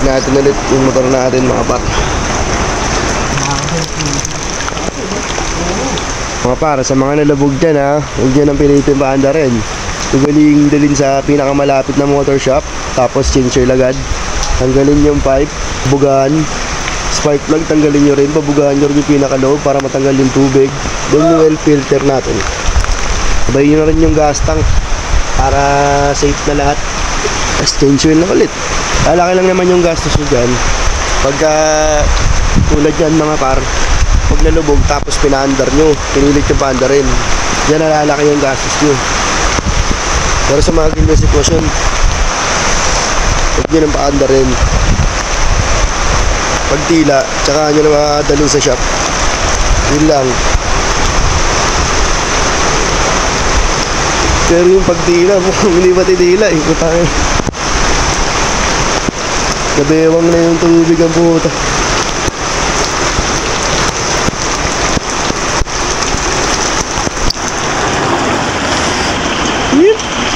natin ulit yung motor natin mga par. Mga par, sa mga nalabog dyan ha, huwag nyo nang pilitin paanda rin. Ugaling dalhin sa pinakamalapit na motor shop, tapos change oil agad. Tanggalin yung pipe, bugahan. Spark plug, tanggalin nyo rin, pabugahan nyo rin yung pinakaloob para matanggal yung tubig. Then yung oil filter natin. Sabayin nyo na rin yung gas tank para safe na lahat. Tapos change oil na ulit. Lalaki lang naman yung gastos nyo dyan. Pagka tulad yan mga par, pag nalubog tapos pinaandar nyo, pinilit yung paandar rin, yan nalalaki yung gastos nyo. Pero sa mga ganyan sitwasyon, huwag nyo nang paandar rin. Pagtila, tsaka nyo na makadalhin sa shop. Yun lang. Pero yung pagtila, mukhang hindi pati tila eh. Putangin. Nabewang na yung tubig ang puta. Yep.